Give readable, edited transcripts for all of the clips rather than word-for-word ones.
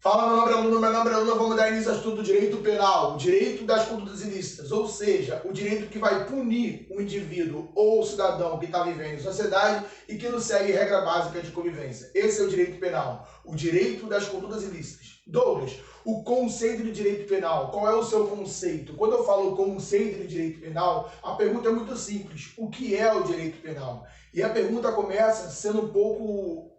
Fala, meu nome é aluno, vamos dar início ao estudo do direito penal, o direito das condutas ilícitas, ou seja, o direito que vai punir um indivíduo ou cidadão que está vivendo em sociedade e que não segue regra básica de convivência. Esse é o direito penal, o direito das condutas ilícitas. Douglas, o conceito de direito penal, qual é o seu conceito? Quando eu falo conceito de direito penal, a pergunta é muito simples, o que é o direito penal? E a pergunta começa sendo um pouco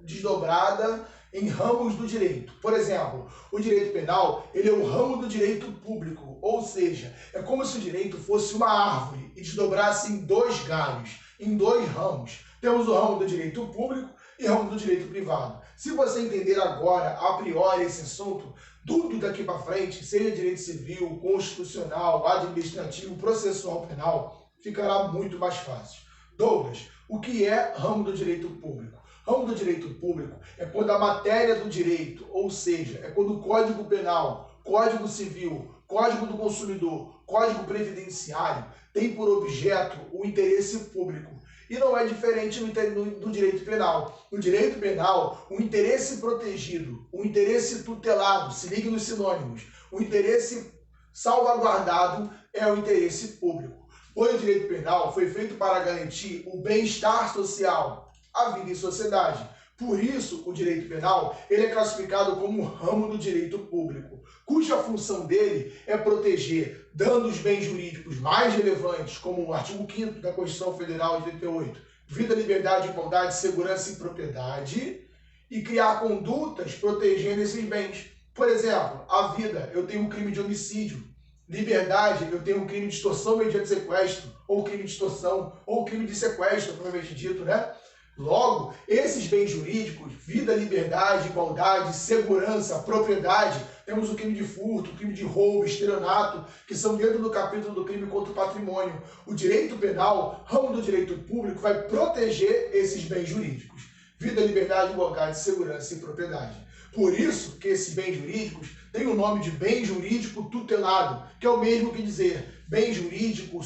desdobrada em ramos do direito. Por exemplo, o direito penal, ele é o ramo do direito público, ou seja, é como se o direito fosse uma árvore e desdobrasse em dois galhos, em dois ramos. Temos o ramo do direito público e o ramo do direito privado. Se você entender agora, a priori, esse assunto, tudo daqui para frente, seja direito civil, constitucional, administrativo, processual penal, ficará muito mais fácil. Douglas, o que é ramo do direito público? Ramo do direito público é quando a matéria do direito, ou seja, é quando o Código Penal, Código Civil, Código do Consumidor, Código Previdenciário tem por objeto o interesse público. E não é diferente do direito penal. No direito penal, o interesse protegido, o interesse tutelado, se ligue nos sinônimos, o interesse salvaguardado é o interesse público. Pois o direito penal foi feito para garantir o bem-estar social, a vida em sociedade. Por isso, o direito penal ele é classificado como ramo do direito público, cuja função dele é proteger, dando os bens jurídicos mais relevantes, como o artigo 5º da Constituição Federal de 88, vida, liberdade, igualdade, segurança e propriedade, e criar condutas protegendo esses bens. Por exemplo, a vida, eu tenho um crime de homicídio. Liberdade, eu tenho um crime de extorsão mediante sequestro, ou crime de extorsão, ou crime de sequestro, provavelmente dito, né? Logo, esses bens jurídicos, vida, liberdade, igualdade, segurança, propriedade, temos o crime de furto, o crime de roubo, estelionato, que são dentro do capítulo do crime contra o patrimônio. O direito penal, ramo do direito público, vai proteger esses bens jurídicos. Vida, liberdade, igualdade, segurança e propriedade. Por isso que esses bens jurídicos têm o nome de bem jurídico tutelado, que é o mesmo que dizer bem jurídico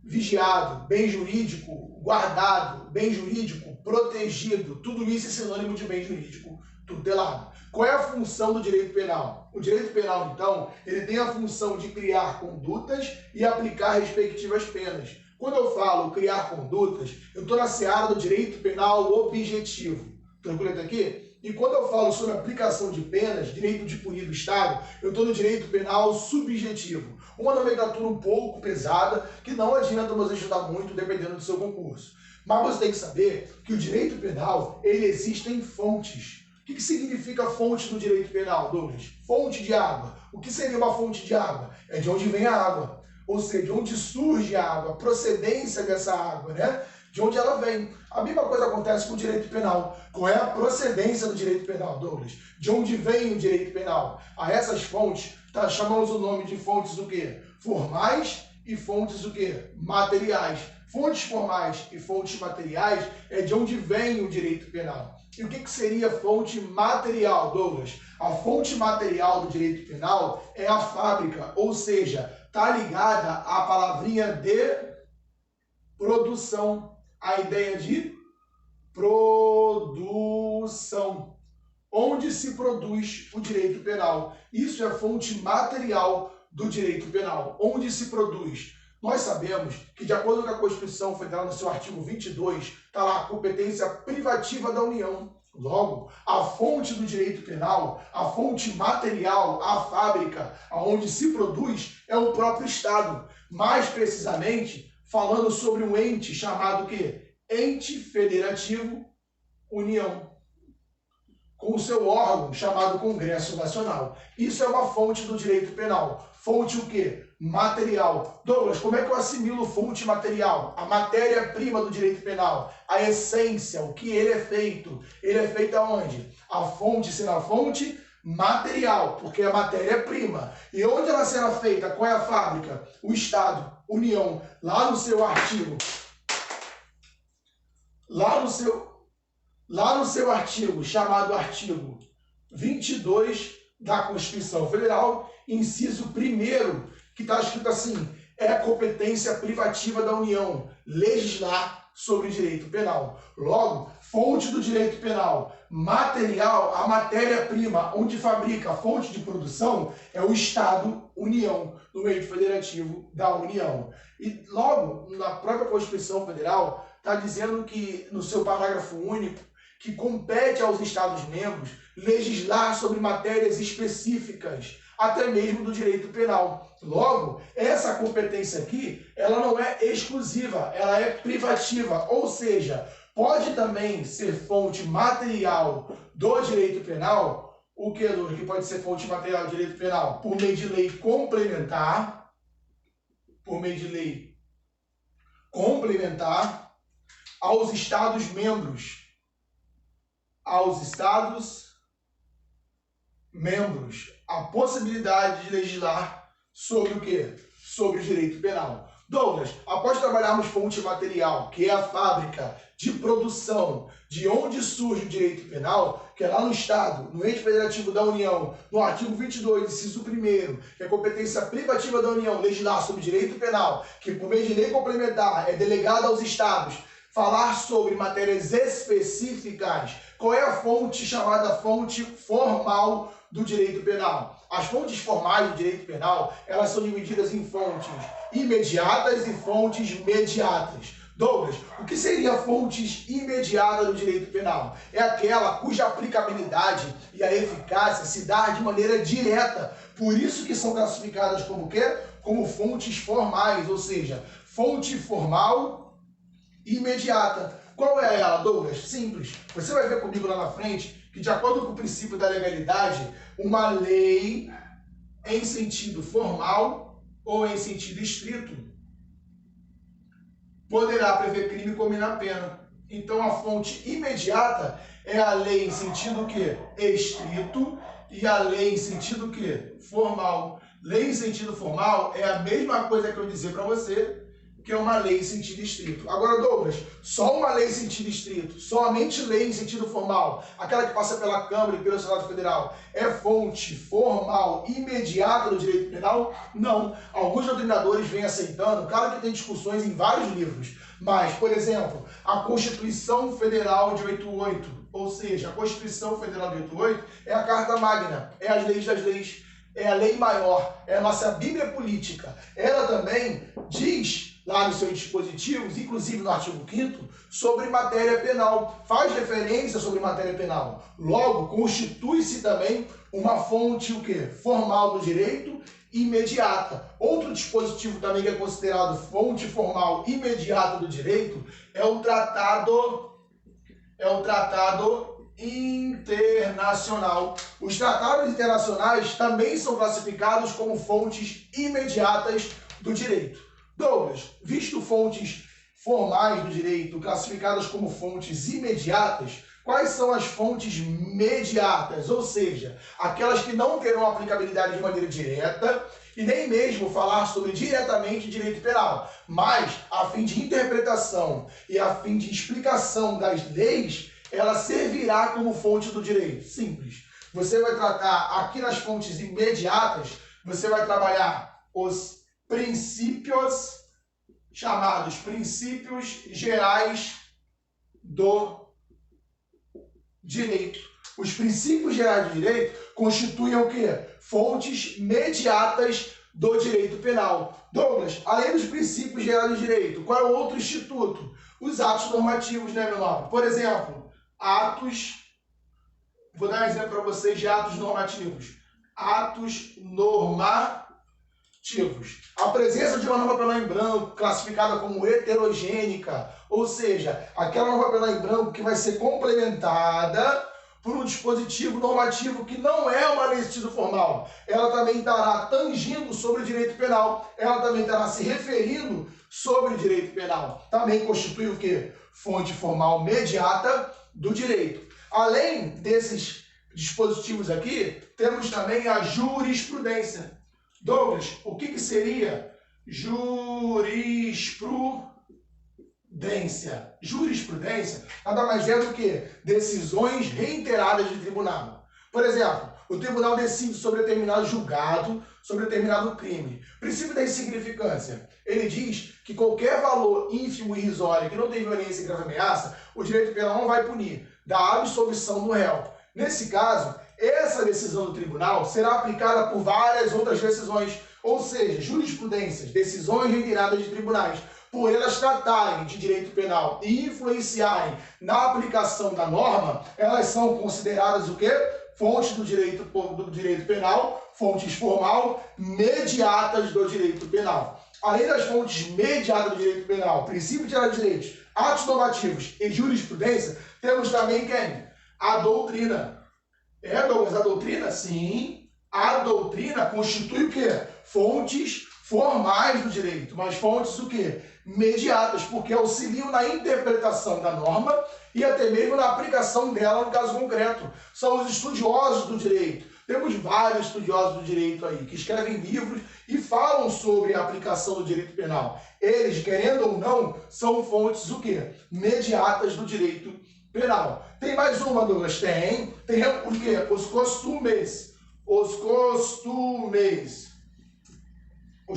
vigiado, bem jurídico guardado, bem jurídico protegido, tudo isso é sinônimo de bem jurídico tutelado. Qual é a função do direito penal? O direito penal, então, ele tem a função de criar condutas e aplicar respectivas penas. Quando eu falo criar condutas, eu estou na seara do direito penal objetivo. Tranquilo até aqui? E quando eu falo sobre aplicação de penas, direito de punir do Estado, eu estou no direito penal subjetivo. Uma nomenclatura um pouco pesada, que não adianta você estudar muito dependendo do seu concurso. Mas você tem que saber que o direito penal, ele existe em fontes. O que significa fonte do direito penal, Douglas? Fonte de água. O que seria uma fonte de água? É de onde vem a água. Ou seja, de onde surge a água, a procedência dessa água, né? De onde ela vem. A mesma coisa acontece com o direito penal. Qual é a procedência do direito penal, Douglas? De onde vem o direito penal? A essas fontes, chamamos o nome de fontes o quê? Formais e fontes o quê? Materiais. Fontes formais e fontes materiais é de onde vem o direito penal. E o que seria fonte material, Douglas? A fonte material do direito penal é a fábrica, ou seja, está ligada à palavrinha de produção. A ideia de produção, onde se produz o direito penal. Isso é fonte material do direito penal, onde se produz. Nós sabemos que, de acordo com a Constituição Federal, no seu artigo 22, está lá a competência privativa da União. Logo, a fonte do direito penal, a fonte material, a fábrica, onde se produz, é o próprio Estado. Mais precisamente, falando sobre um ente chamado quê? Ente Federativo União, com o seu órgão chamado Congresso Nacional. Isso é uma fonte do direito penal. Fonte o quê? Material. Douglas, como é que eu assimilo fonte material? A matéria-prima do direito penal, a essência, o que ele é feito. Ele é feito aonde? A fonte será fonte material, porque é a matéria-prima. E onde ela será feita? Qual é a fábrica? O Estado, União, lá no seu artigo. Lá no seu artigo, chamado artigo 22 da Constituição Federal, inciso 1º, que está escrito assim: é competência privativa da União legislar sobre direito penal. Logo, fonte do direito penal, material, a matéria-prima, onde fabrica a fonte de produção, é o Estado-União, no eixo federativo da União. E logo, na própria Constituição Federal, está dizendo que, no seu parágrafo único, que compete aos Estados-membros legislar sobre matérias específicas, até mesmo do direito penal. Logo, essa competência aqui, ela não é exclusiva, ela é privativa, ou seja, pode também ser fonte material do direito penal. O que, Loura, que pode ser fonte material do direito penal? Por meio de lei complementar, aos Estados-membros. A possibilidade de legislar sobre o quê? Sobre o direito penal. Douglas, após trabalharmos fonte material, que é a fábrica de produção, de onde surge o direito penal, que é lá no Estado, no ente federativo da União, no artigo 22, inciso 1º, que é a competência privativa da União legislar sobre direito penal, que por meio de lei complementar é delegada aos Estados, falar sobre matérias específicas. Qual é a fonte chamada fonte formal do direito penal? As fontes formais do direito penal, elas são divididas em fontes imediatas e fontes mediatas. Douglas, o que seria fontes imediatas do direito penal? É aquela cuja aplicabilidade e a eficácia se dá de maneira direta. Por isso que são classificadas como o quê? Como fontes formais, ou seja, fonte formal imediata. Qual é ela, Douglas? Simples. Você vai ver comigo lá na frente que, de acordo com o princípio da legalidade, uma lei em sentido formal ou em sentido estrito poderá prever crime e combinar pena. Então, a fonte imediata é a lei em sentido que estrito e a lei em sentido que formal. Lei em sentido formal é a mesma coisa que eu dizer para você que é uma lei em sentido estrito. Agora, Douglas, só uma lei em sentido estrito, somente lei em sentido formal, aquela que passa pela Câmara e pelo Senado Federal, é fonte formal imediata do direito penal? Não. Alguns doutrinadores vêm aceitando, claro que tem discussões em vários livros, mas, por exemplo, a Constituição Federal de 88, ou seja, a Constituição Federal de 88 é a Carta Magna, é as leis das leis, é a lei maior, é a nossa Bíblia política. Ela também diz lá nos seus dispositivos, inclusive no artigo 5º, sobre matéria penal. Faz referência sobre matéria penal. Logo, constitui-se também uma fonte o quê? Formal do direito imediata. Outro dispositivo também que é considerado fonte formal imediata do direito é o tratado internacional. Os tratados internacionais também são classificados como fontes imediatas do direito. Douglas, visto fontes formais do direito classificadas como fontes imediatas, quais são as fontes mediatas? Ou seja, aquelas que não terão aplicabilidade de maneira direta e nem mesmo falar sobre diretamente direito penal, mas a fim de interpretação e a fim de explicação das leis, ela servirá como fonte do direito. Simples. Você vai tratar aqui nas fontes imediatas, você vai trabalhar os princípios chamados princípios gerais do direito. Os princípios gerais do direito constituem o quê? Fontes mediatas do direito penal. Douglas, além dos princípios gerais do direito, qual é o outro instituto? Os atos normativos, né, meu nobre? Por exemplo, vou dar um exemplo para vocês de atos normativos. Atos normativos. A presença de uma norma penal em branco, classificada como heterogênica, ou seja, aquela norma penal em branco que vai ser complementada por um dispositivo normativo que não é uma lei de sentido formal. Ela também estará tangindo sobre o direito penal, ela também estará se referindo sobre o direito penal. Também constitui o quê? Fonte formal mediata do direito. Além desses dispositivos aqui, temos também a jurisprudência. Douglas, o que seria jurisprudência? Jurisprudência nada mais é do que decisões reiteradas de tribunal. Por exemplo, o tribunal decide sobre determinado julgado, sobre determinado crime. Princípio da insignificância. Ele diz que qualquer valor ínfimo e irrisório que não tem violência e grave ameaça, o direito penal não vai punir, da absolvição do réu. Nesse caso, essa decisão do tribunal será aplicada por várias outras decisões, ou seja, jurisprudências, decisões reiteradas de tribunais, por elas tratarem de direito penal e influenciarem na aplicação da norma, elas são consideradas o quê? Fontes do direito penal, fontes formal, mediatas do direito penal. Além das fontes mediatas do direito penal, princípio de direitos, atos normativos e jurisprudência, temos também quem? A doutrina. Douglas, a doutrina? Sim. A doutrina constitui o quê? Fontes formais do direito, mas fontes o quê? Mediatas, porque auxiliam na interpretação da norma e até mesmo na aplicação dela no caso concreto. São os estudiosos do direito. Temos vários estudiosos do direito aí, que escrevem livros e falam sobre a aplicação do direito penal. Eles, querendo ou não, são fontes o quê? Mediatas do direito penal. Tem mais uma, Douglas? Tem o quê? Os costumes. Os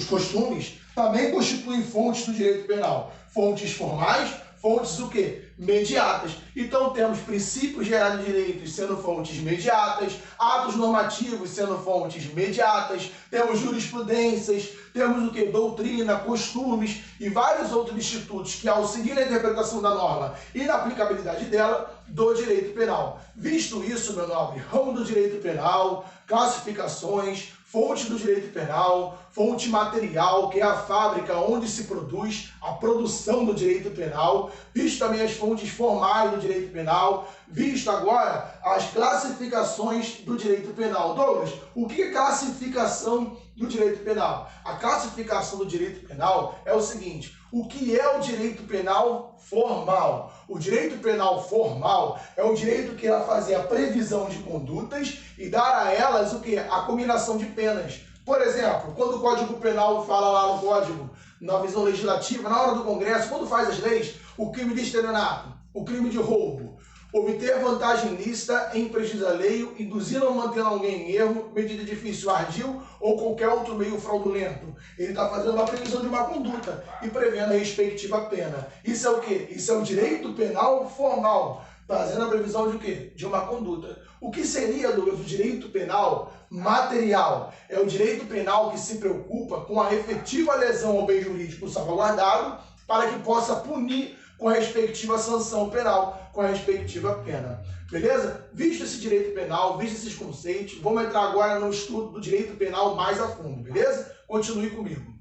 costumes também constituem fontes do direito penal. Fontes formais, fontes o quê? Mediatas. Então temos princípios gerais de direitos sendo fontes mediatas, atos normativos sendo fontes mediatas, temos jurisprudências, temos o quê? Doutrina, costumes e vários outros institutos que auxiliam na interpretação da norma e na aplicabilidade dela do direito penal. Visto isso, meu nobre, ramo do direito penal, classificações, fonte do direito penal, fonte material, que é a fábrica onde se produz a produção do direito penal, visto também as fontes formais do direito penal, visto agora as classificações do direito penal. Douglas, o que é classificação do direito penal? A classificação do direito penal é o seguinte: o que é o direito penal formal? O direito penal formal é o direito que irá fazer a previsão de condutas e dar a elas o que? A combinação de penas. Por exemplo, quando o Código Penal fala lá no Código, na visão legislativa, na hora do Congresso, quando faz as leis, o crime de estelionato, o crime de roubo, obter vantagem ilícita em prejuízo alheio, induzindo ou mantendo alguém em erro, medida difícil, ardil ou qualquer outro meio fraudulento. Ele está fazendo a previsão de uma conduta e prevendo a respectiva pena. Isso é o quê? Isso é o direito penal formal, fazendo a previsão de o quê? De uma conduta. O que seria, Douglas, o direito penal material? É o direito penal que se preocupa com a efetiva lesão ao bem jurídico salvaguardado para que possa punir com a respectiva sanção penal, com a respectiva pena. Beleza? Visto esse direito penal, visto esses conceitos, vamos entrar agora no estudo do direito penal mais a fundo, beleza? Continue comigo.